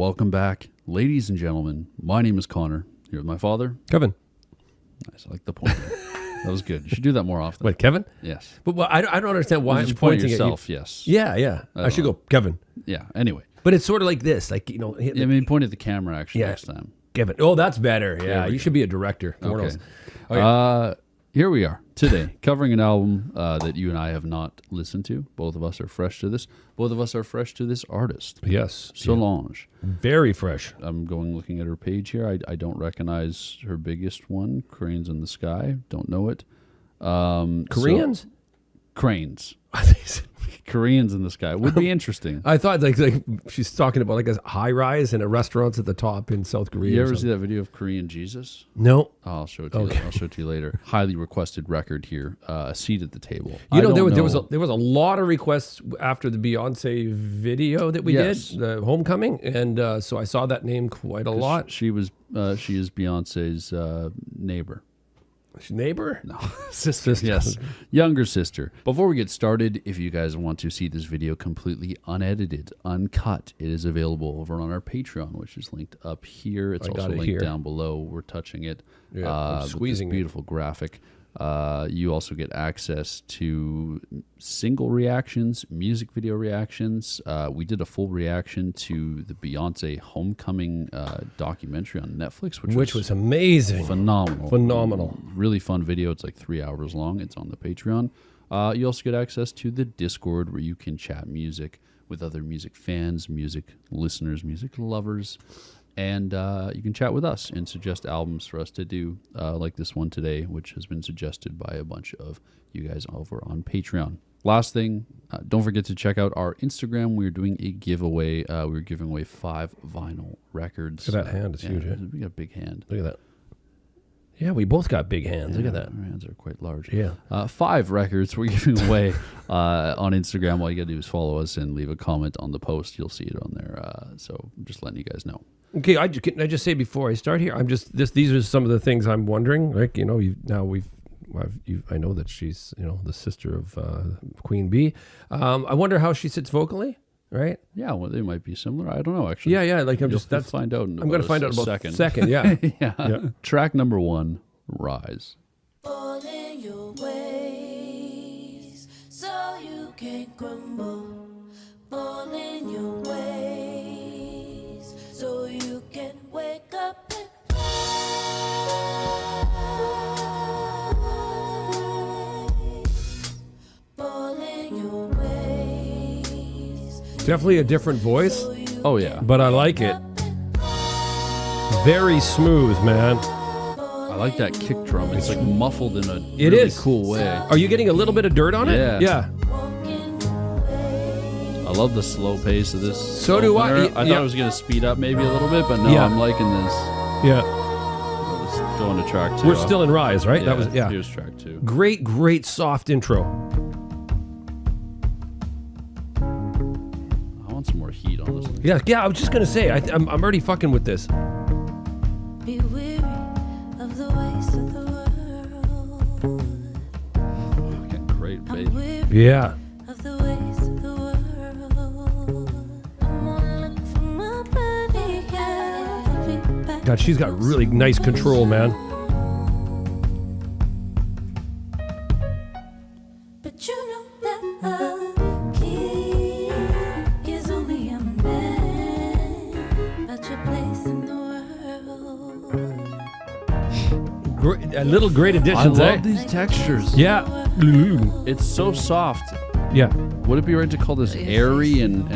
Welcome back, ladies and gentlemen. My name is Connor. Here with my father, Kevin. Nice, I like the point. That was good. You should do that more often. Wait, Kevin? Yes. But I don't understand why You I'm just point at pointing yourself. at you. Yes. Yeah. I should go, Kevin. Yeah. Anyway. But it's sort of like this, like, Yeah, I mean, point at the camera actually next time. Kevin. Oh, that's better. Yeah, There we you go. should be a director. Okay. Okay. Here we are today, covering an album that you and I have not listened to. Both of us are fresh to this. Both of us are fresh to this artist. Yes. Solange. Very fresh. I'm looking at her page here. I don't recognize her biggest one, Cranes in the Sky. Don't know it. Koreans? Cranes. Koreans in the Sky would be interesting. I thought like she's talking about like a high rise and a restaurant's at the top in South Korea. You ever see that video of Korean Jesus? No. Oh, I'll show it to you. I'll show it to you later. Highly requested record here. A seat at the table. There was a lot of requests after the Beyonce video that we did, the Homecoming, and so I saw that name quite a lot. She is Beyonce's neighbor. Neighbor? No, sister. Yes, younger sister. Before we get started, if you guys want to see this video completely unedited, uncut, it is available over on our Patreon, which is linked up here. It's also linked down below. We're touching it. Yeah, I'm squeezing with this beautiful graphic. You also get access to single reactions, music video reactions. We did a full reaction to the Beyonce Homecoming documentary on Netflix, which was amazing. Phenomenal. Really fun video. It's like 3 hours long. It's on the Patreon. You also get access to the Discord where you can chat music with other music fans, music listeners, music lovers. And you can chat with us and suggest albums for us to do, like this one today, which has been suggested by a bunch of you guys over on Patreon. Last thing, don't forget to check out our Instagram. We're doing a giveaway. We're giving away 5 vinyl records. Look at that hand. It's huge. We got a big hand. Look at that. Yeah, we both got big hands. Look at that. Our hands are quite large. Yeah. 5 records we're giving away on Instagram. All you got to do is follow us and leave a comment on the post. You'll see it on there. So I'm just letting you guys know. Okay, can I just say before I start here, these are some of the things I'm wondering. Like, I know that she's, the sister of Queen Bee. I wonder how she sits vocally, right? Yeah, well, they might be similar. I don't know, actually. Yeah. Like You'll find out. I'm going to find out about second. Yeah. Yeah. Track number 1, Rise. All in your ways, so you can't grumble. All in your ways, so you can wake up and rise. All in your ways. Definitely a different voice. Oh, yeah. But I like it. Very smooth, man. I like that kick drum. It's like muffled in a cool way. Are you getting a little bit of dirt on it? Yeah. I love the slow pace of this. So do I. I thought it was going to speed up maybe a little bit, but no, I'm liking this. Yeah. Let's go into track 2. We're still in Rise, right? Yeah, here's track 2. Great soft intro. I want some more heat on this one. Yeah, I was just going to say, I'm already fucking with this. Be weary of the ways of the world. Getting great, I'm baby. weary Yeah. of the ways of the world. I'm gonna look for my body, yeah. God, she's got really nice control, man. But you know that a king is only a man. But your place in the world. A little great I additions, love these textures. Yeah. It's so soft. Yeah. Would it be right to call this airy and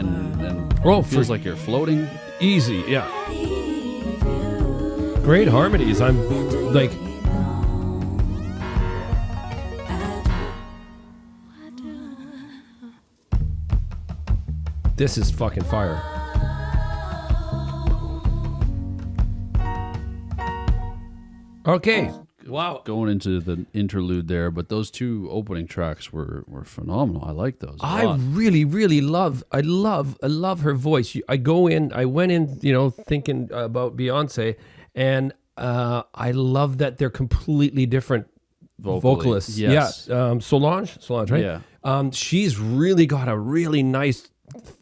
feels like you're floating? Easy, yeah. Great harmonies. I'm like... This is fucking fire. Okay. Wow. Going into the interlude there, but those 2 opening tracks were phenomenal. I like those. I really love her voice. I went in, thinking about Beyonce, and I love that they're completely different vocalists. Yes. Yeah. Solange, right? Yeah. She's really got a really nice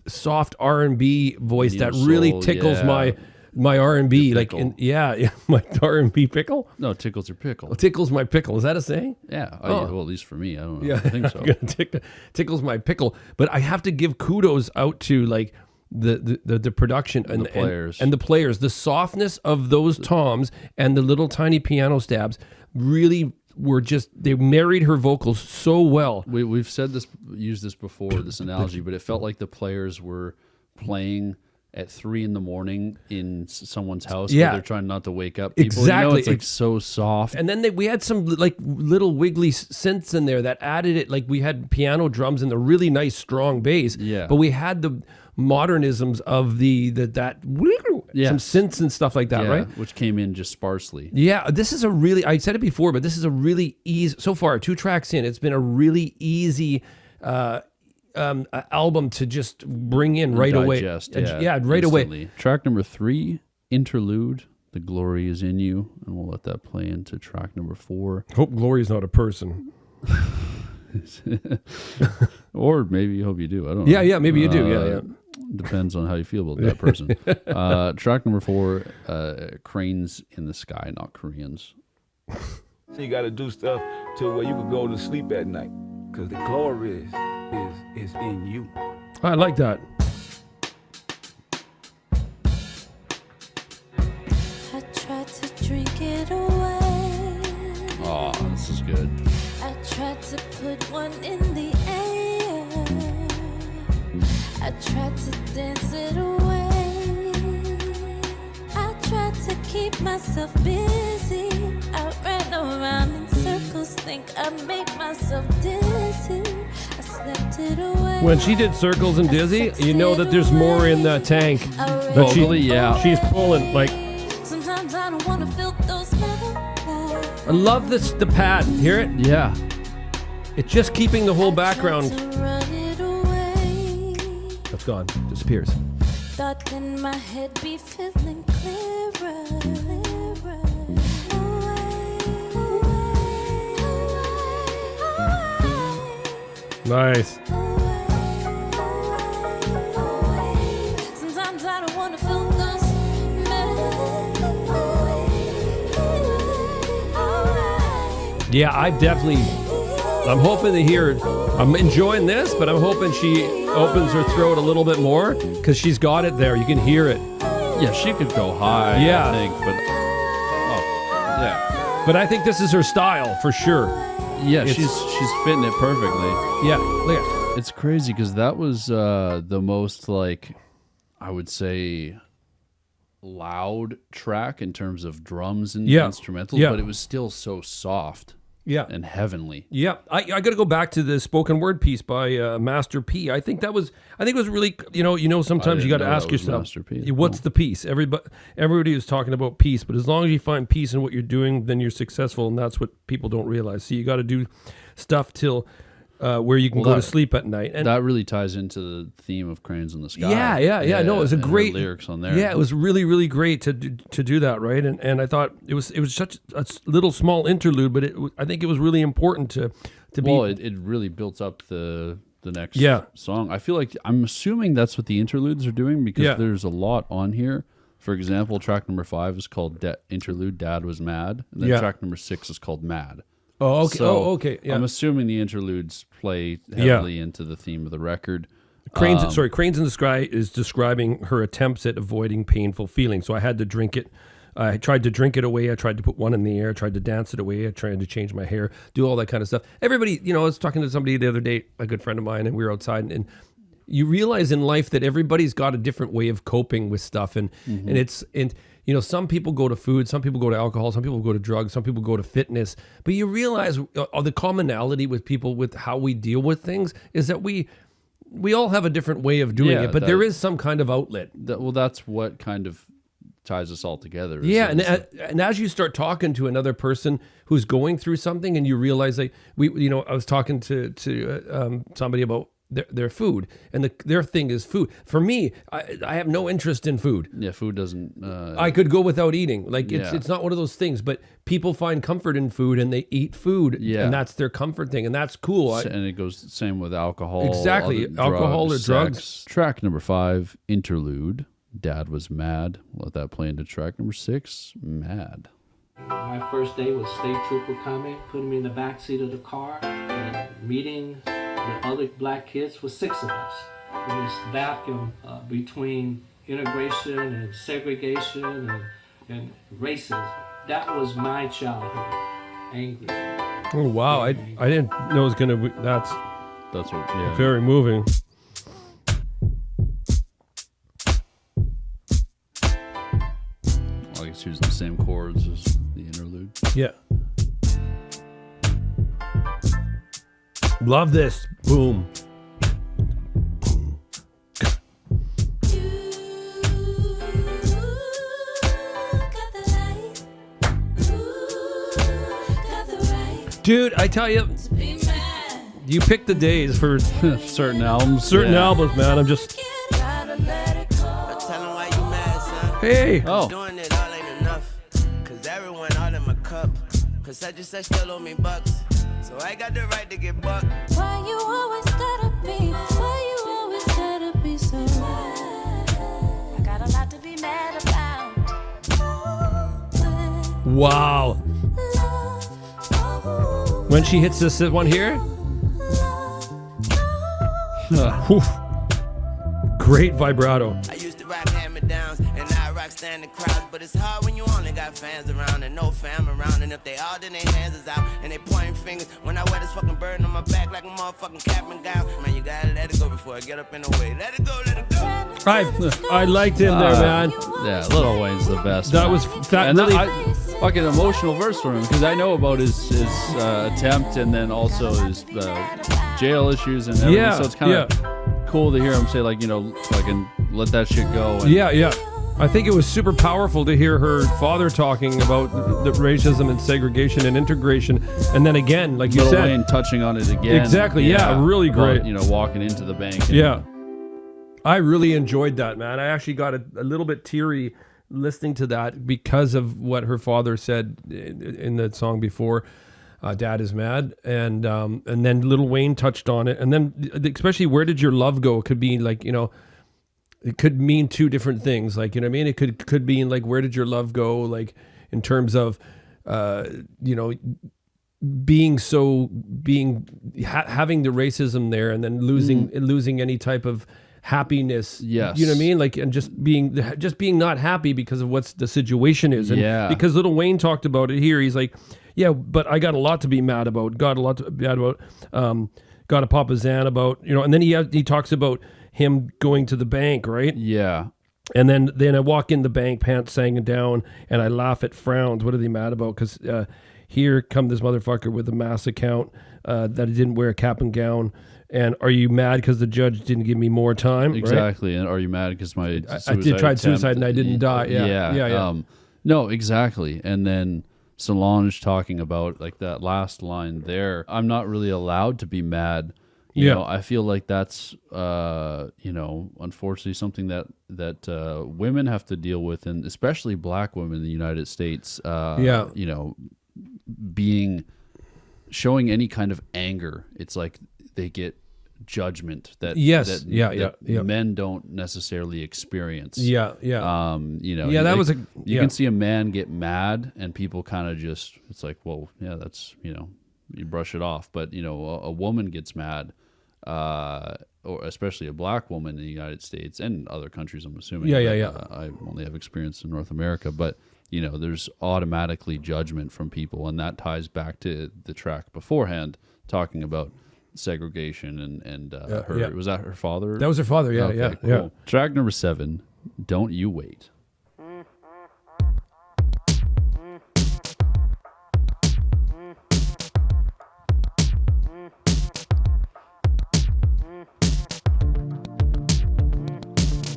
soft R&B voice Neo that really soul, tickles yeah. my R&B. Your Like, pickle. my R&B pickle. No, tickles your pickle. Tickles my pickle. Is that a saying? Yeah. Oh. Well, at least for me, I don't know. Yeah, I think so. Tickles my pickle. But I have to give kudos out to like the production and The players. and the players. The softness of those toms and the little tiny piano stabs really were just, they married her vocals so well. We've said this, used this before, this analogy, but it felt like the players were playing at 3 a.m. in someone's house Yeah. where they're trying not to wake up people. Exactly. You know, it's like so soft. And then we had some like little wiggly synths in there that added it. Like we had piano drums and the really nice strong bass. Yeah. But we had the modernisms of some synths and stuff like that, Yeah, right? which came in just sparsely. Yeah, this is a really, I said it before, but this is a really easy, so far, 2 tracks in, it's been a really easy album to just bring in right Digest, away. yeah, Right away. instantly. Track number 3, Interlude, The Glory Is in You. And we'll let that play into track number 4. Hope Glory's not a person. Or maybe you hope you do. I don't know. Yeah, maybe you do. Yeah. Depends on how you feel about that person. Track number 4, Cranes in the Sky, not Koreans. So you got to do stuff to where you can go to sleep at night, because the glory is in you. I like that. I tried to drink it away. Oh, this is good. I tried to put one in the air. I tried to dance it away. I tried to keep myself busy. I ran around in circles, think I made myself dizzy. I slept it away. When she did Circles and Dizzy, you know that there's more in the tank. That Vocally, yeah. She's pulling, like, Sometimes I don't wanna feel those metal lights. I love the pad. Hear it? Yeah. It's just keeping the whole background. To run it away. That's gone. Disappears. Thought in my head be feeling clearer. Nice. Sometimes I don't wanna feel those memories. Yeah, I'm hoping to hear, I'm enjoying this, but I'm hoping she opens her throat a little bit more because she's got it there. You can hear it. Yeah, she could go high, Yeah. I think, but yeah. But I think this is her style for sure. Yeah, It's- she's fitting it perfectly. Yeah, look at It's crazy because that was the most, like, I would say, loud track in terms of drums and Yeah. instrumentals, Yeah. but it was still so soft Yeah. and heavenly. Yeah, I got to go back to the spoken word piece by Master P. I think it was really, sometimes you got to didn't know ask that was yourself, Master P. what's the piece? Everybody is talking about peace, but as long as you find peace in what you're doing, then you're successful, and that's what people don't realize. So you got to do stuff till where you can go to sleep at night. And That really ties into the theme of Cranes in the Sky. Yeah. No, it was a and her great lyrics on there. Yeah, it was really, really great to do that, right? And I thought it was such a little small interlude, but I think it was really important to Well, be. it really built up the next Yeah. song. I feel like I'm assuming that's what the interludes are doing because Yeah. there's a lot on here. For example, track number 5 is called Interlude Dad Was Mad, and then Yeah. track number 6 is called Mad. Oh, okay. So Okay. Yeah. I'm assuming the interludes play heavily into the theme of the record. Cranes in the Sky is describing her attempts at avoiding painful feelings. So I had to drink it. I tried to drink it away. I tried to put one in the air. I tried to dance it away. I tried to change my hair, do all that kind of stuff. Everybody, I was talking to somebody the other day, a good friend of mine, and we were outside, and you realize in life that everybody's got a different way of coping with stuff, and some people go to food, some people go to alcohol, some people go to drugs, some people go to fitness, but you realize the commonality with people with how we deal with things is that we all have a different way of doing Yeah, it, but there is some kind of outlet. That's what kind of ties us all together. Yeah, and as you start talking to another person who's going through something, and you realize, like I was talking to somebody about their food, and their thing is food. For me, I have no interest in food. Yeah, food doesn't. I could go without eating. Like Yeah. it's not one of those things. But people find comfort in food, and they eat food, Yeah. and that's their comfort thing, and that's cool. And it goes the same with alcohol. Exactly. other Alcohol or sex. drugs. Track number 5, Interlude. Dad was mad. Let that play into track number 6, Mad. My first day was state trooper coming, putting me in the back seat of the car, and meeting the other black kids with 6 of us. In this vacuum between integration and segregation and racism. That was my childhood. Angry. Oh wow! I didn't know it was gonna. That's That's what. Yeah. very moving. I guess using the same chords as the interlude. Yeah. Love this. Boom. Dude, I tell you, you pick the days for Certain albums. certain yeah. albums, man. I'm just, Tell 'em why you mad, son. hey. Oh. Doing it all ain't enough. Cause everyone all in my cup. Cause such and such still owe me bucks. So I got the right to get bucked. Why you always gotta be so mad? I got a lot to be mad about. Wow. When she hits this one here, whew. Great vibrato. I used to rock hand-me-downs and now I rock standing crowds. But it's hard when you only got fans around and no fam around. And if they all, then their hands is out and they pointing fingers. When I wear this fucking burden on my back like a motherfucking cap and gown. Man, you gotta let it go before I get up in the way. Let it go, let it go. I liked him there, man. Yeah, Lil Wayne's the best. That man. was that And really. fucking emotional verse from him because I know about his attempt and then also his jail issues and everything. Yeah, So it's kind of cool to hear him say like, fucking let that shit go. And Yeah. I think it was super powerful to hear her father talking about the racism and segregation and integration, and then again, like you Lil said, Wayne touching on it again. Exactly, yeah, really about, great. walking into the bank. And, yeah, I really enjoyed that, man. I actually got a little bit teary listening to that because of what her father said in the song before. Dad is mad, and then Lil Wayne touched on it, and then especially where did your love go? It could be like it could mean two different things, like what I mean. It could mean like where did your love go, like in terms of having the racism there, and then losing any type of happiness. Yes. You know what I mean? Like, and just being not happy because of what's the situation is. And Yeah. because Lil Wayne talked about it here, he's like, yeah, but I got a lot to be mad about. Got a lot to be mad about. Got a Papa Zan about, and then he talks about him going to the bank, right? Yeah. And then I walk in the bank, pants sagging down, and I laugh at frowns. What are they mad about? Because here come this motherfucker with a mass account that he didn't wear a cap and gown. And are you mad because the judge didn't give me more time? Exactly. Right? And are you mad because my I did try suicide and I didn't die. Yeah. No, exactly. And then Solange talking about like that last line there. I'm not really allowed to be mad. You know, I feel like that's unfortunately something that women have to deal with, and especially black women in the United States. Showing any kind of anger, it's like they get judgment that men don't necessarily experience. Yeah. That was you can see a man get mad and people kind of just, it's like, well, yeah, that's, you brush it off. But a woman gets mad, or especially a black woman in the United States and other countries, I'm assuming. I only have experience in North America, but there's automatically judgment from people, and that ties back to the track beforehand talking about segregation and her. Was that her father? That was her father. Yeah. Cool. Track number 7, Don't You Wait.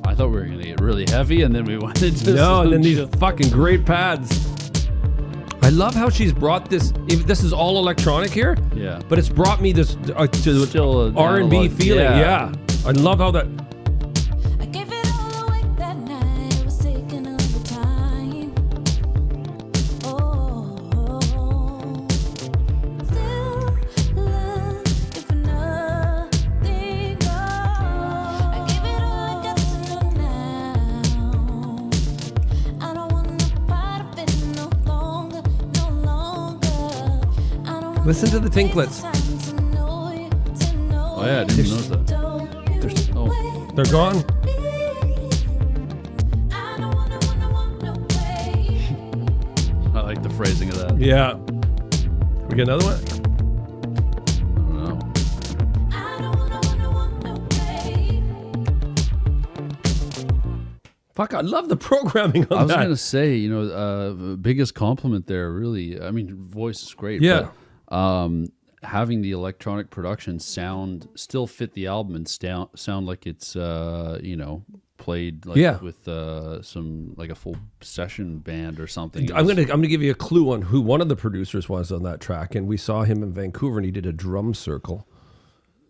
I thought we were gonna get really heavy, and then we went into and then these fucking great pads. I love how she's brought this. This is all electronic here. Yeah. But it's brought me this to Still a R&B analog- feeling. yeah. Yeah. I love how that. I gave it all away that night. It was taking all the time. Oh, still looking for nothing more. I gave it all I got to know now. I don't want no part of it no longer, no longer. I don't want Listen to the tinklets. time to know you, to know Oh yeah, I didn't notice that. oh. They're gone. I like the phrasing of that. Yeah. We get another one. I don't know. Fuck, I love the programming on I was that. gonna say, biggest compliment there. Really, I mean, voice is great. Yeah. But, having the electronic production still fit the album and sound like it's played like with some like a full session band or something. I'm gonna give you a clue on who one of the producers was on that track, and we saw him in Vancouver, and he did a drum circle.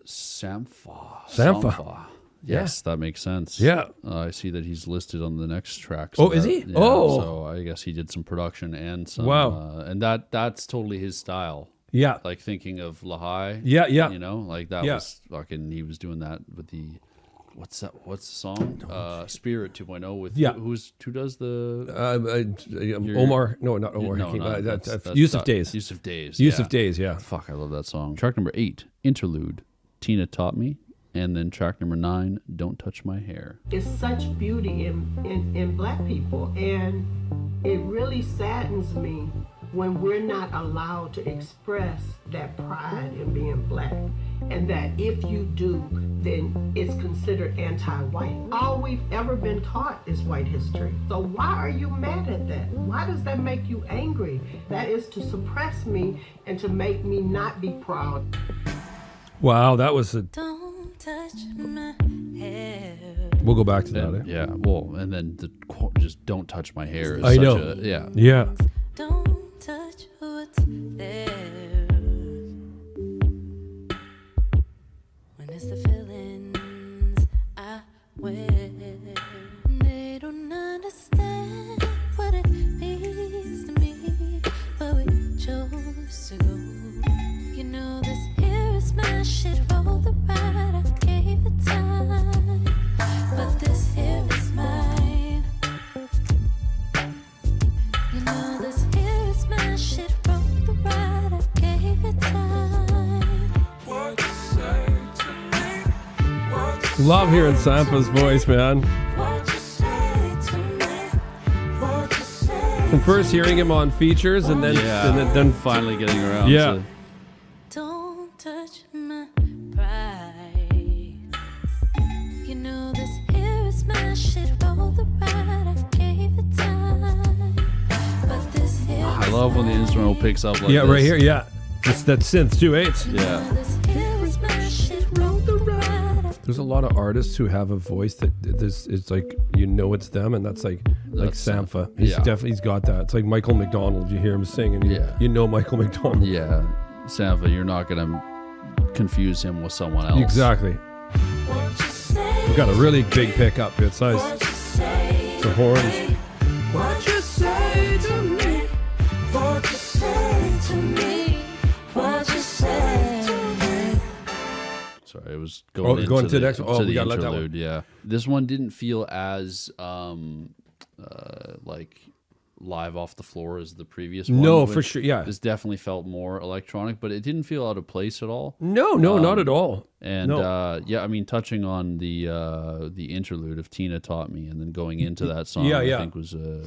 Sampha. Yes, that makes sense. Yeah. I see that he's listed on the next track. Oh, is he? Yeah, Oh. So I guess he did some production and some. Wow. And that's totally his style. Yeah. Like thinking of Lahai. Yeah, yeah. Like that Yeah. was fucking, he was doing that with the, what's the song? Spirit 2.0 with, who does the, Omar. No, not Omar. no, Hakim. not- That's that's Yusuf not- Days. Yusuf Days. Yusuf yeah. Days, yeah. Fuck, I love that song. Track number 8, Interlude, Tina Taught Me. And then track number 9, Don't Touch My Hair. It's such beauty in black people, and it really saddens me when we're not allowed to express that pride in being black, and that if you do, then it's considered anti-white. All we've ever been taught is white history. So why are you mad at that? Why does that make you angry? That is to suppress me and to make me not be proud. Wow, that was a. Don't touch my hair. We'll go back to that. And, yeah, well, and then the quote, just don't touch my hair. Is I such know. Yeah. Don't touch what's there. When it's the feelings I wear, they don't understand what it means to me, but we chose to go. You know this here is my shit, roll the ride, I gave it time, but this here is mine. You know this here is my shit, roll the ride, I gave it time. What you say to me? Love hearing Sampha's voice, man. What you say to me? What you say? From first hearing him on features, and then then finally getting around. Yeah. To, Don't touch my pride. You know this here is my shit, roll the ride, I gave it time, but this here I love when the instrumental picks up like yeah, this. right here, yeah. It's that synth 2/8. Yeah. this here is my shit, roll the ride. There's a lot of artists who have a voice that this it's like it's them, and that's like That's Sampha. Sampha. He's got that. It's like Michael McDonald. You hear him sing, and you know Michael McDonald. Yeah. Sampha, you're not going to confuse him with someone else. Exactly. What you say? We've got a really big pickup. It's nice. What you say? The horns. What you say to me? What you say to me? What you say to me? Sorry, it was going going into to the next one. Oh, to we the gotta let that interlude. Yeah. This one didn't feel as like live off the floor as the previous one. No, which for sure, yeah. This definitely felt more electronic, but it didn't feel out of place at all. No, not at all. And No. yeah, I mean, touching on the interlude of Tina Taught Me, and then going into that song, Yeah, I yeah. think was a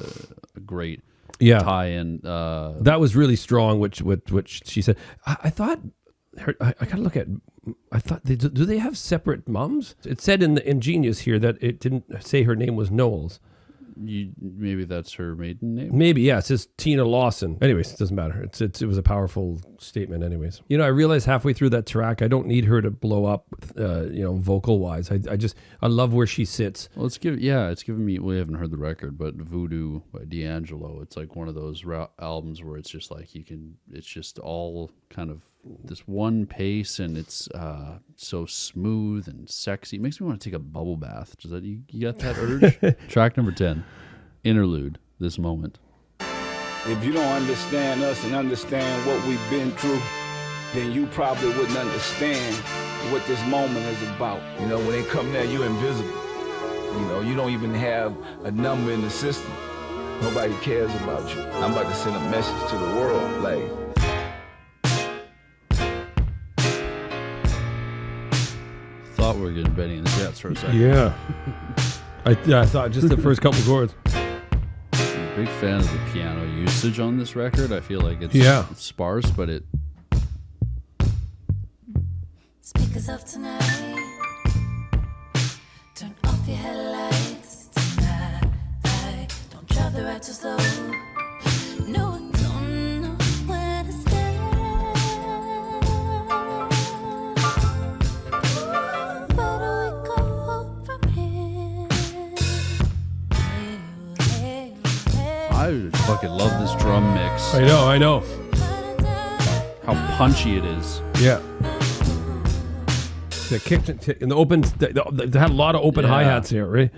great Yeah. tie-in. That was really strong, which she said. I thought, I gotta look at. I thought, do they have separate mums? It said in Genius here that it didn't say her name was Knowles. Maybe that's her maiden name. Maybe, yeah. It says Tina Lawson. Anyways, it doesn't matter. It was a powerful statement. Anyways, I realized halfway through that track, I don't need her to blow up, vocal wise. I love where she sits. Well, it's giving me. We haven't heard the record, but Voodoo by D'Angelo. It's like one of those albums where it's just like it's just all kind of this one pace, and it's so smooth and sexy. It makes me want to take a bubble bath. Does that you got that urge? Track number 10, Interlude. This moment. If you don't understand us and understand what we've been through, then you probably wouldn't understand what this moment is about. When they come there, you're invisible. You don't even have a number in the system. Nobody cares about you. I'm about to send a message to the world, like, Thought we were getting Benny and the Jets for a second. Yeah. I thought just the first couple chords. I'm a big fan of the piano usage on this record. I feel like it's sparse, but it. Speakers off tonight. Turn off your headlights tonight. Don't drive the ride too slow. No, I don't know where to stand. Where do we go from here? I fucking love this drum mix. I know. How punchy it is. Yeah. The kick in the open. They had a lot of open hi-hats here, right?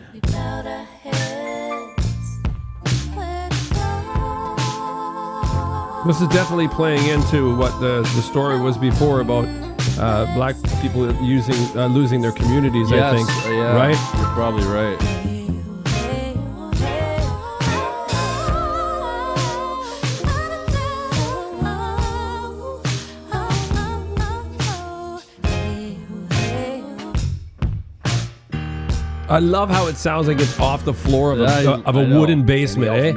This is definitely playing into what the story was before about black people losing their communities. Yes, I think, yeah, right? You're probably right. I love how it sounds like it's off the floor of a wooden basement, eh?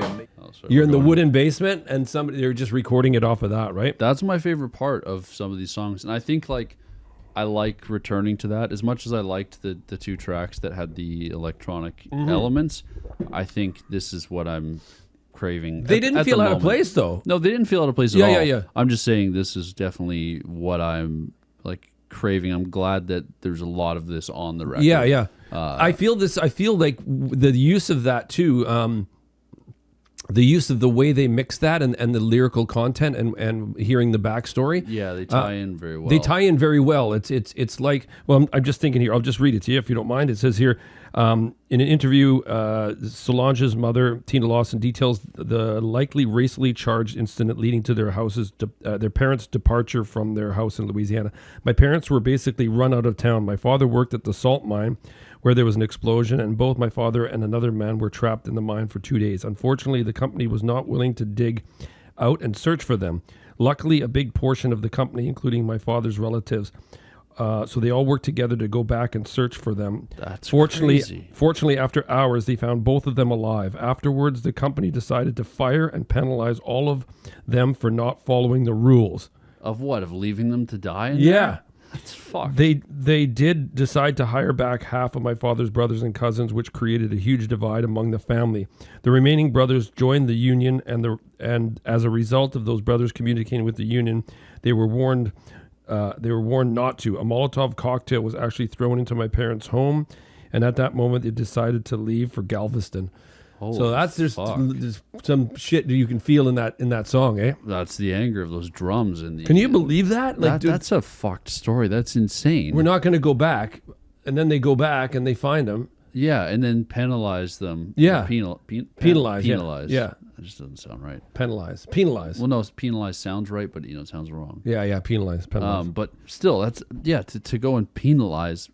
You're in the wooden basement, and they're just recording it off of that, right? That's my favorite part of some of these songs, and I think I like returning to that as much as I liked the two tracks that had the electronic elements. I think this is what I'm craving. They didn't feel out of place, though. No, they didn't feel out of place at all. Yeah. I'm just saying this is definitely what I'm craving. I'm glad that there's a lot of this on the record. Yeah. I feel like the use of that too. The use of the way they mix that and the lyrical content and hearing the backstory. Yeah, they tie in very well. They tie in very well. It's like, well, I'm just thinking here. I'll just read it to you if you don't mind. It says here, in an interview, Solange's mother, Tina Lawson, details the likely racially charged incident leading to their parents' departure from their house in Louisiana. My parents were basically run out of town. My father worked at the salt mine, where there was an explosion, and both my father and another man were trapped in the mine for 2 days. Unfortunately, the company was not willing to dig out and search for them. Luckily, a big portion of the company, including my father's relatives, so they all worked together to go back and search for them. That's crazy. Fortunately, after hours, they found both of them alive. Afterwards, the company decided to fire and penalize all of them for not following the rules. Of what? Of leaving them to die? Yeah. That's fucked. They did decide to hire back half of my father's brothers and cousins, which created a huge divide among the family. The remaining brothers joined the union, and as a result of those brothers communicating with the union, they were warned not to. A Molotov cocktail was actually thrown into my parents' home, and at that moment, they decided to leave for Galveston. So there's some shit that you can feel in that song, eh? That's the anger of those drums Can you believe that? That's a fucked story. That's insane. We're not going to go back, and then they go back and they find them. Yeah, and then penalize them. Yeah, penalize. Yeah, that just doesn't sound right. Penalize. Well, no, penalize sounds right, but it sounds wrong. Yeah, penalize. But still, that's to go and penalize,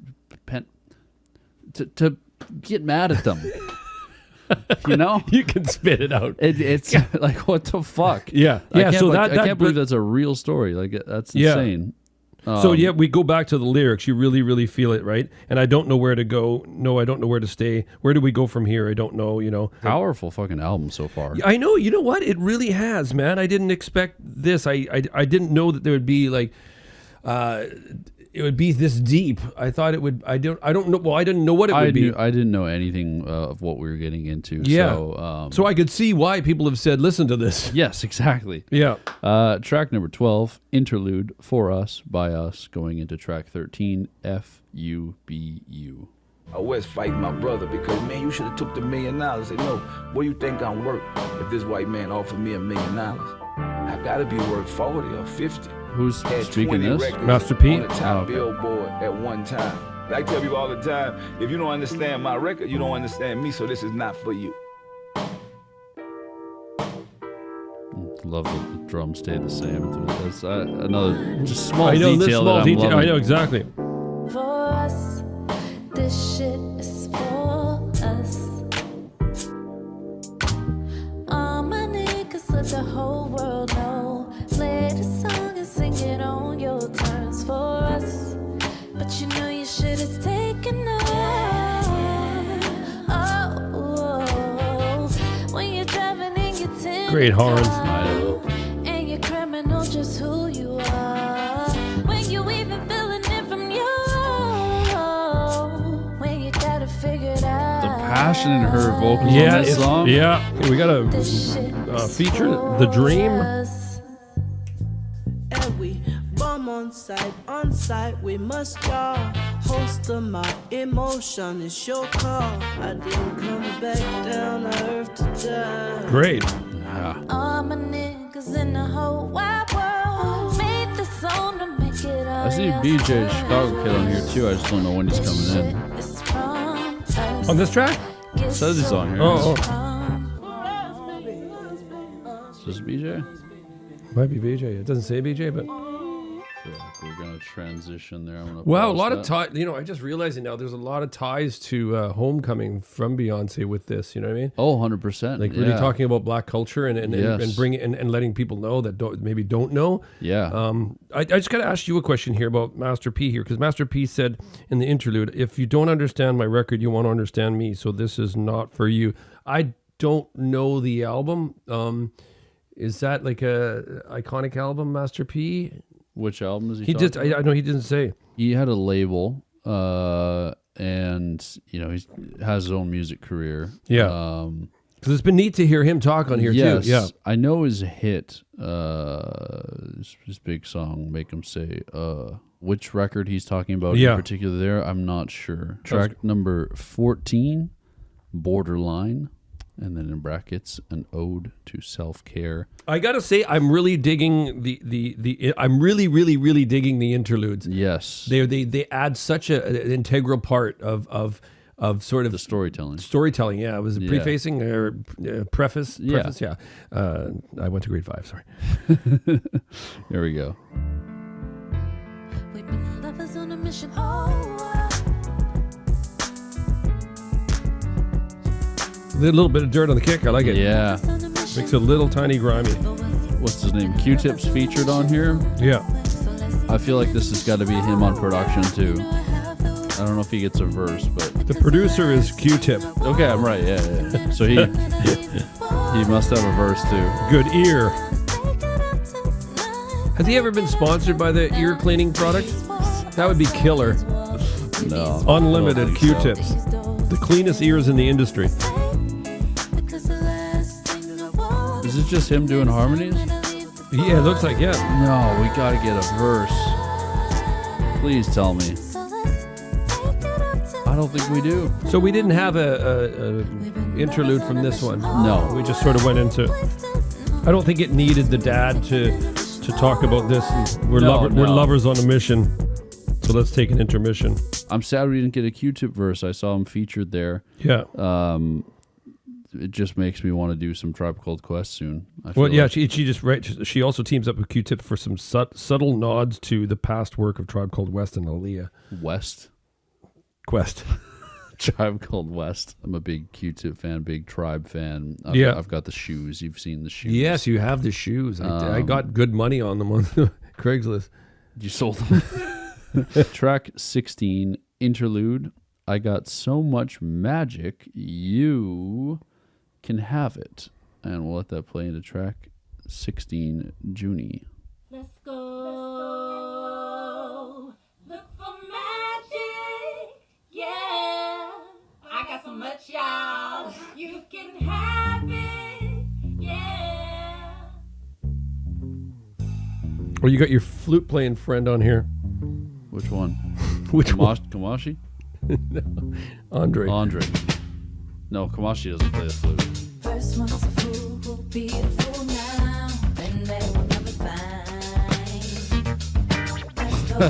to get mad at them. You can spit it out. It's like, what the fuck? Yeah. I can't believe that's a real story. That's insane. So we go back to the lyrics. You really, really feel it, right? And I don't know where to go. No, I don't know where to stay. Where do we go from here? I don't know. Powerful fucking album so far. I know. You know what? It really has, man. I didn't expect this. I didn't know that there would be it would be this deep. I thought it would. I don't know. Well, I didn't know what it would be. I didn't know anything of what we were getting into. Yeah. So I could see why people have said, "Listen to this." Yes, exactly. Yeah. Track number 12, Interlude, For Us, By Us, going into track 13, FUBU. I was fighting my brother because, man, you should have took the $1 million. I said, no, what do you think I'm worth if this white man offered me $1 million? I got to be worth 40 or 50. Who's Had speaking 20 this? records Master P? on the top Oh, okay. Billboard at one time. I tell people all the time, if you don't understand my record, you don't understand me, so this is not for you. Love that the drums stayed the same. That's another just small I know detail this small that I'm detail. loving. I know exactly. For us, this shit is for us. All my niggas let the whole world know. Play the song and sing it on your terms for us. But you know your shit is taken off. Oh, when you're driving in your tin Great horns. and you're criminal just who you are. When you even feeling it from you. When you gotta figure it out. The passion in her vocals Yeah, on this song. yeah. We got a This shit is feature, for The Dream. us. And we bomb on site, we must y'all. Host of my emotion, it's your call. I didn't come back down to earth to die. Great. All my niggas in the whole wide world made the song to make it all. I see BJ Chicago Kid on here too. I just don't know when he's coming in. On this track? It says he's on here. Oh. Is this BJ? Might be BJ. It doesn't say BJ, but I feel like we're gonna transition there. I'm gonna wow, a pause lot that. of ties. You know, I just realized it now. There's a lot of ties to Homecoming from Beyonce with this. You know what I mean? Oh, 100%. Like really talking about black culture and Yes. bringing and letting people know that maybe don't know. Yeah. I just got to ask you a question here about Master P here, because Master P said in the interlude, if you don't understand my record, you won't understand me. So this is not for you. I don't know the album. Is that like a iconic album, Master P? Which album is he? He talking just, I know he didn't say. He had a label, and he has his own music career. Yeah. Because it's been neat to hear him talk on here yes, too. Yeah. I know his hit, his big song, Make Him Say, which record he's talking about in particular there, I'm not sure. Track number 14, Borderline, and then in brackets, an ode to self-care. I gotta say, I'm really digging I'm really digging the interludes. Yes. They add such an integral part of sort of The storytelling. storytelling. Yeah, it was a Yeah. prefacing or preface. Yeah. Preface, yeah. I went to grade 5. Sorry. Here we go. We've been lovers on a mission. Oh, A little bit of dirt on the kick. I like it. Yeah. on a mission. Makes it a little tiny grimy. What's his name? Q-Tip's featured on here. Yeah. I feel like this has got to be him on production too. I don't know if he gets a verse, but The producer is Q-Tip. okay, I'm right. Yeah. So he must have a verse too. Good ear. Has he ever been sponsored by the ear cleaning product? That would be killer. No. Unlimited I don't think so. Q-Tips. The cleanest ears in the industry. Is it just him doing harmonies? Yeah, it looks like, yeah. No, we gotta get a verse. Please tell me. I don't think we do. So we didn't have a interlude from this one. No. We just sort of went into. I don't think it needed the dad to talk about this. And we're No. lovers on a mission. So let's take an intermission. I'm sad we didn't get a Q-Tip verse. I saw him featured there. Yeah. It just makes me want to do some Tribe Called Quest soon. I feel Well, yeah. like. She just she also teams up with Q-Tip for some subtle nods to the past work of Tribe Called West and Aaliyah. Quest. Tribe Called West. I'm a big Q-Tip fan, big Tribe fan. I've got the shoes. You've seen the shoes. Yes, you have the shoes. I got good money on them on Craigslist. You sold them. Track 16, Interlude. I got so much magic, you can have it. And we'll let that play into track 16, Junie. Let's go. The Or you got your flute playing friend on here. Which one? Which one? Kamashi? Andre. No, Kamashi doesn't play the flute. First one's a fool will be a fool now, and they will never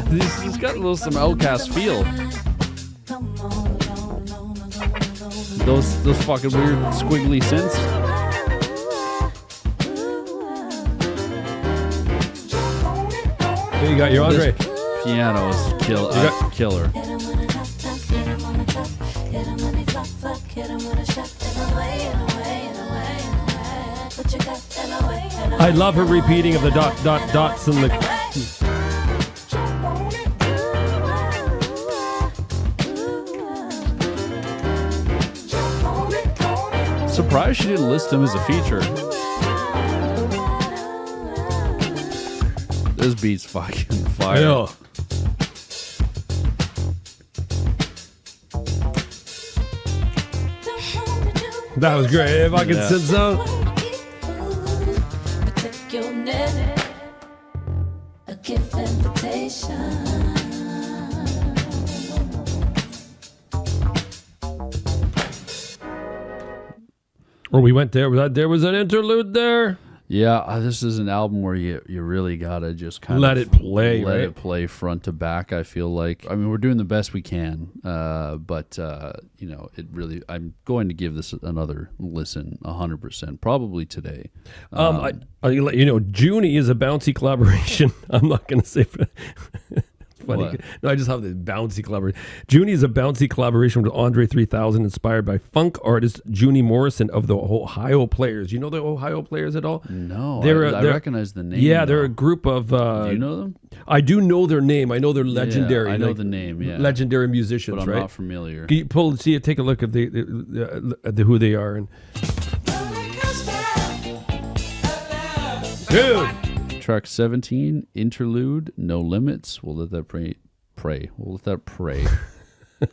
find. He's got a little some Outcast feel. Those fucking weird squiggly synths. There you got your Andre. This piano is killer. I love her repeating of the dots and the... Surprised she didn't list him as a feature. This beat's fucking fire. I know. That was great. If I could sit some. A gift invitation. Or we went there. There was an interlude there. Yeah, this is an album where you really gotta just kind Let of it play, let right? it play front to back. I feel like, I mean, we're doing the best we can, but you know, it really. I'm going to give this another listen, 100%, probably today. I you know, Junie is a bouncy collaboration. I'm not gonna say. Funny. What? No, I just have this bouncy collaboration. Junie is a bouncy collaboration with Andre 3000, inspired by funk artist Junie Morrison of the Ohio Players. You know the Ohio Players at all? No, They're I recognize the name. Yeah, they're though. a group of. Do you know them? I do know their name. I know they're legendary. Yeah, I know like, the name. Yeah, legendary musicians, but I'm right? not familiar. Can you take a look at the who they are and. Dude. Track 17, Interlude, No Limits. We'll let that pray. We'll let that pray.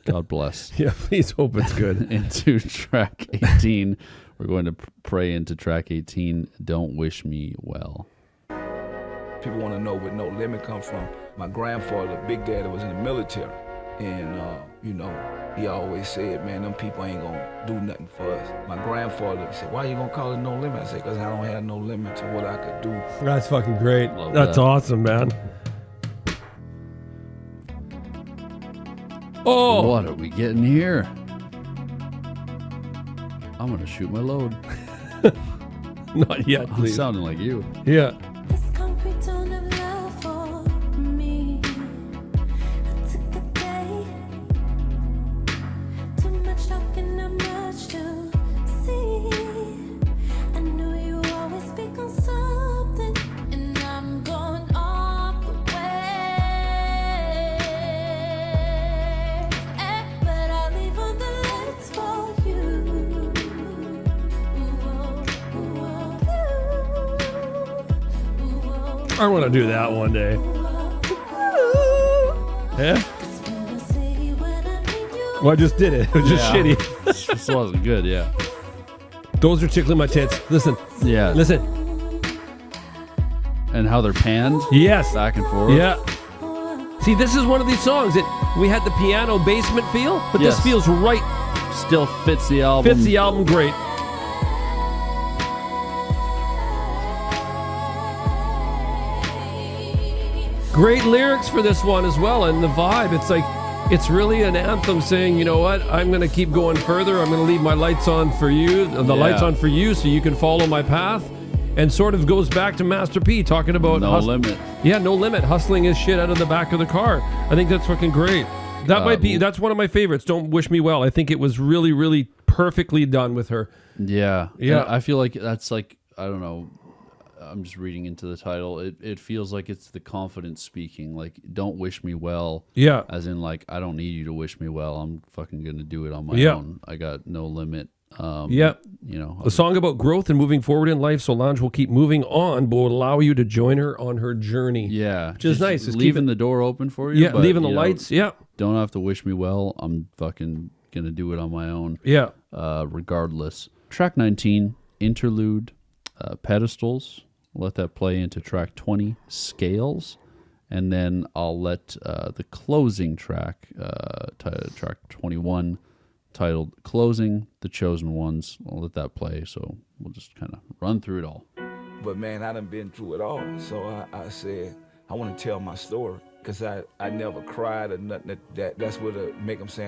God bless. Yeah, please hope it's good. Into track 18. We're going to pray into track 18, Don't Wish Me Well. People want to know where No Limit come from. My grandfather, Big Daddy, was in the military. And, you know, he always said, man, them people ain't going to do nothing for us. My grandfather said, why you going to call it No Limit? I said, because I don't have no limit to what I could do. That's fucking great. Love That's that. awesome, man. Oh, What are we getting here? I'm going to shoot my load. not yet, I'm please. sounding like you. Yeah. This concrete tone of love for me. I took a day. Too much talking, not much to see. I knew you always speak on something, and I'm going off the way. But I'll leave on the lights for you. I want to do that one day. Yeah? Well, I just did it. It was just Yeah. shitty. This wasn't good, yeah. Those are tickling my tits. Listen. Yeah. Listen. And how they're panned Yes. back and forth. Yeah. See, this is one of these songs that we had the piano basement feel, but Yes. this feels right. Still fits the album. Fits the album great. Great lyrics for this one as well, and the vibe. It's like, it's really an anthem saying, you know what, I'm going to keep going further. I'm going to leave my lights on for you, the lights on for you, so you can follow my path. And sort of goes back to Master P talking about No limit. Yeah, No Limit, hustling his shit out of the back of the car. I think that's fucking great. That might be, that's one of my favorites. Don't Wish Me Well. I think it was really, really perfectly done with her. Yeah. Yeah. And I feel like that's like, I don't know. I'm just reading into the title. It feels like it's the confidence speaking. Like, don't wish me well. Yeah. As in, like, I don't need you to wish me well. I'm fucking going to do it on my Yeah. own. I got no limit. Yeah. You know. A song about growth and moving forward in life. Solange will keep moving on, but will allow you to join her on her journey. Yeah. Which is Just nice. It's leaving keeping- the door open for you. Yeah, but, leaving the you know, lights. Yeah. Don't have to wish me well. I'm fucking going to do it on my own. Yeah. Regardless. Track 19, Interlude, Pedestals. let that play into track 20, Scales, and then I'll let the closing track, track 21, titled Closing, The Chosen Ones, I'll let that play. So we'll just kind of run through it all. But man, I done been through it all. So I said, I want to tell my story. Because I never cried or nothing. That's what make them say,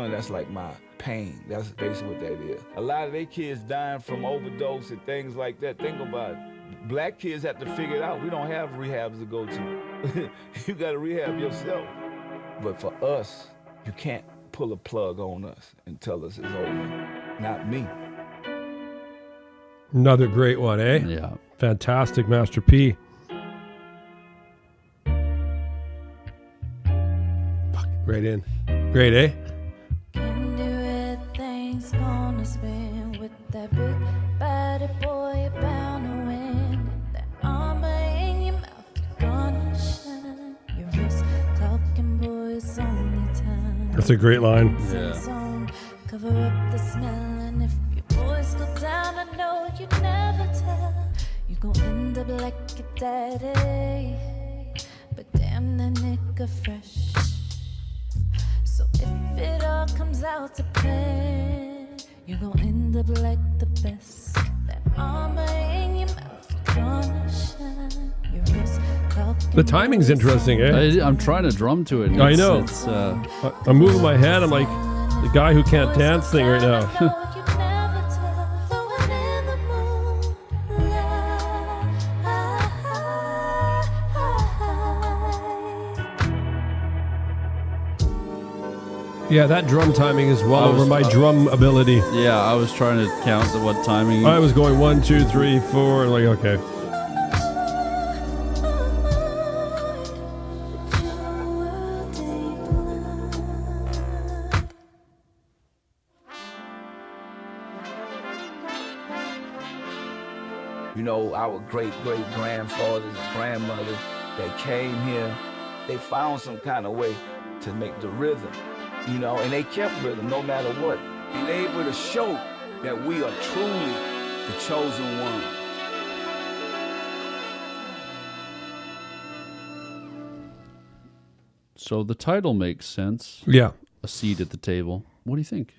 that's like my pain. That's basically what that is. A lot of they kids dying from overdose and things like that. Think about it. Black kids have to figure it out. We don't have rehabs to go to. You got to rehab yourself. But for us, you can't pull a plug on us and tell us it's over. Not me. Another great one, eh? Yeah. Fantastic, Master P. Right in. Great, eh? Can do everything's gonna spin with that big body boy, you're bound to win. That armor in your mouth, you're gonna shine. Your wrist talking, boy, it's only time. That's a great line. Yeah. Cover up the smell, and if your voice go down, I know you never tell. You gon' end up like your daddy, but damn the nigga fresh. So if it all comes out to play, you're gonna end up like the best. That armor in your mouth, you're gonna shine. Your wrist talking. The timing's interesting, eh? I'm trying to drum to it. I know. It's, I'm moving my head. I'm like the guy who can't dance thing right now. Yeah, that drum timing is well over my drum ability. Yeah, I was trying to count what timing. I was going 1, 2, 3, 4, and like, okay. You know, our great-great-grandfathers and grandmothers that came here, they found some kind of way to make the rhythm, you know, and they kept rhythm no matter what. And they able to show that we are truly the chosen one. So the title makes sense. Yeah. A seat at the table. What do you think?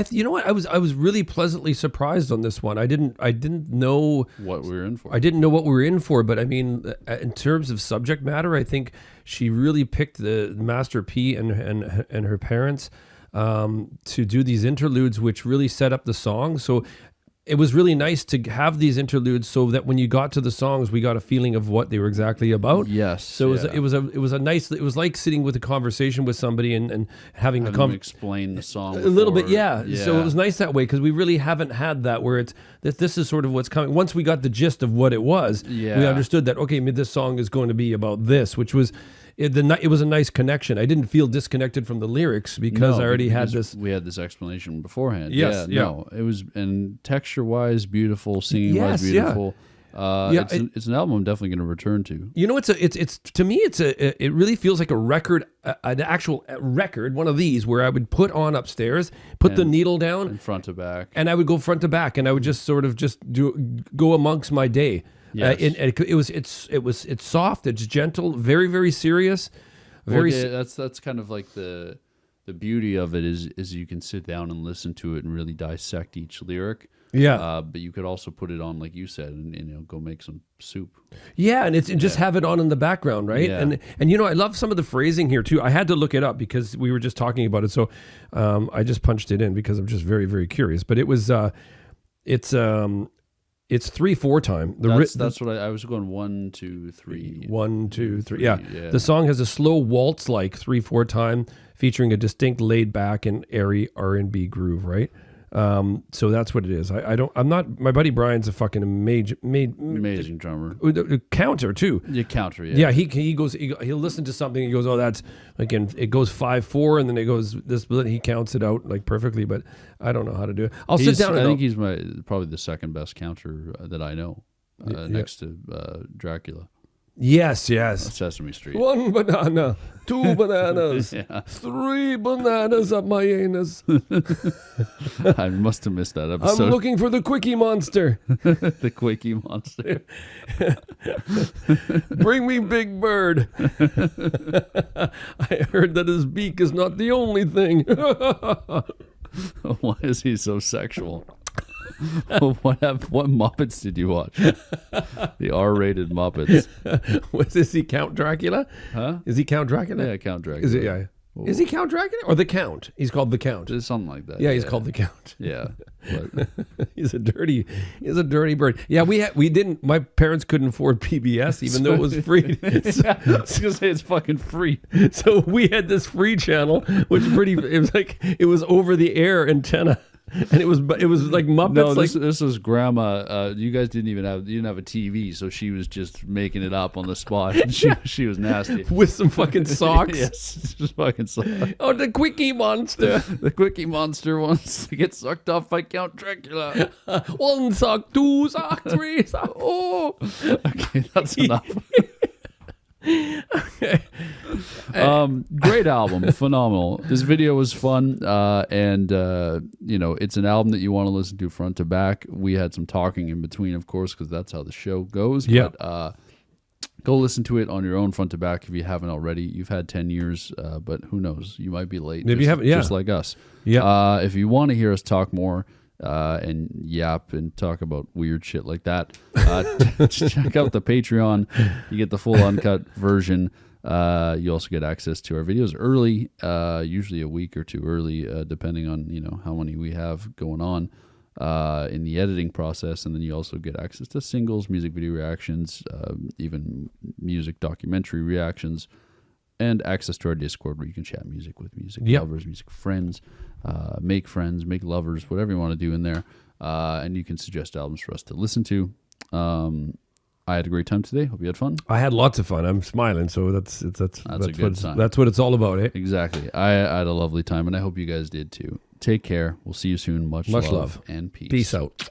You know what? I was really pleasantly surprised on this one. I didn't know what we were in for. I didn't know what we were in for, but I mean, in terms of subject matter, I think she really picked the Master P and her parents to do these interludes, which really set up the song. So it was really nice to have these interludes, so that when you got to the songs, we got a feeling of what they were exactly about. Yes. So it was a nice. It was like sitting with a conversation with somebody and having them explain the song a little bit. Yeah. So it was nice that way, because we really haven't had that where it's this is sort of what's coming. Once we got the gist of what it was, we understood that okay, this song is going to be about this, which was. It was a nice connection. I didn't feel disconnected from the lyrics because I already had this. We had this explanation beforehand. Yes, No, it was, and texture-wise beautiful, singing-wise beautiful. It's an album I'm definitely going to return to. You know, it's to me it really feels like a record, an actual record, one of these where I would put on upstairs, put the needle down, and front to back, and I would go front to back, and I would just sort of go amongst my day. Yes. It's soft, it's gentle, very, very serious. That's kind of like the beauty of it is you can sit down and listen to it and really dissect each lyric. Yeah. But you could also put it on, like you said, and go make some soup. Yeah, and just have it on in the background, right? Yeah. And you know, I love some of the phrasing here too. I had to look it up because we were just talking about it, so I just punched it in because I'm just very, very curious. But it was it's 3/4 time. That's what I was going 1, 2, 3. 1, 2, 3. Yeah. The song has a slow waltz-like 3/4 time, featuring a distinct laid-back and airy R&B groove. Right. So that's what it is. My buddy Brian's a fucking amazing drummer. Counter too. Yeah, counter. Yeah. He'll listen to something. He goes, oh, that's again. It goes 5/4, and then it goes this. He counts it out like perfectly, but I don't know how to do it. Sit down. I think he's probably the second best counter that I know, next to Dracula. Yes, yes. Sesame Street. 1 banana, 2 bananas, Yeah. 3 bananas up my anus. I must have missed that I'm episode. looking for the quickie monster. The Quickie Monster. Bring me Big Bird. I heard that his beak is not the only thing. Why is he so sexual? What Muppets did you watch? The R-rated Muppets. Is he Count Dracula? Huh? Is he Count Dracula? Yeah, Count Dracula. Is it? Yeah. Is he Count Dracula or the Count? He's called the Count. It's something like that. Yeah, he's called the Count. Yeah. But, He's a dirty bird. Yeah, we didn't. My parents couldn't afford PBS, even though it was free. yeah, I was gonna say it's fucking free. So we had this free channel, which it was over the air antenna, and it was like Muppets. No, this was grandma. You guys you didn't have a TV, so she was just making it up on the spot. And she was nasty with some fucking socks. Yes, just fucking socks. Oh, the Quickie Monster. The Quickie Monster wants to get sucked off by Count Dracula. 1 sock, 2 sock, 3 sock. Oh, okay, that's enough. Okay. Great album, phenomenal. This video was fun, and it's an album that you want to listen to front to back. We had some talking in between, of course, because that's how the show goes. Yeah. But go listen to it on your own front to back if you haven't already. You've had 10 years, but who knows? You might be late. Maybe you haven't. Yeah. Just like us. Yeah. If you want to hear us talk more. And yap and talk about weird shit like that. Check out the Patreon. You get the full uncut version. You also get access to our videos early, usually a week or two early, depending on how many we have going on in the editing process. And then you also get access to singles, music video reactions, even music documentary reactions, and access to our Discord where you can chat music with music lovers, music friends. Make friends, make lovers, whatever you want to do in there. And you can suggest albums for us to listen to. I had a great time today. Hope you had fun. I had lots of fun. I'm smiling, so that's a good sign. That's what it's all about, eh? Exactly. I had a lovely time, and I hope you guys did too. Take care. We'll see you soon. Much love and peace. Peace out.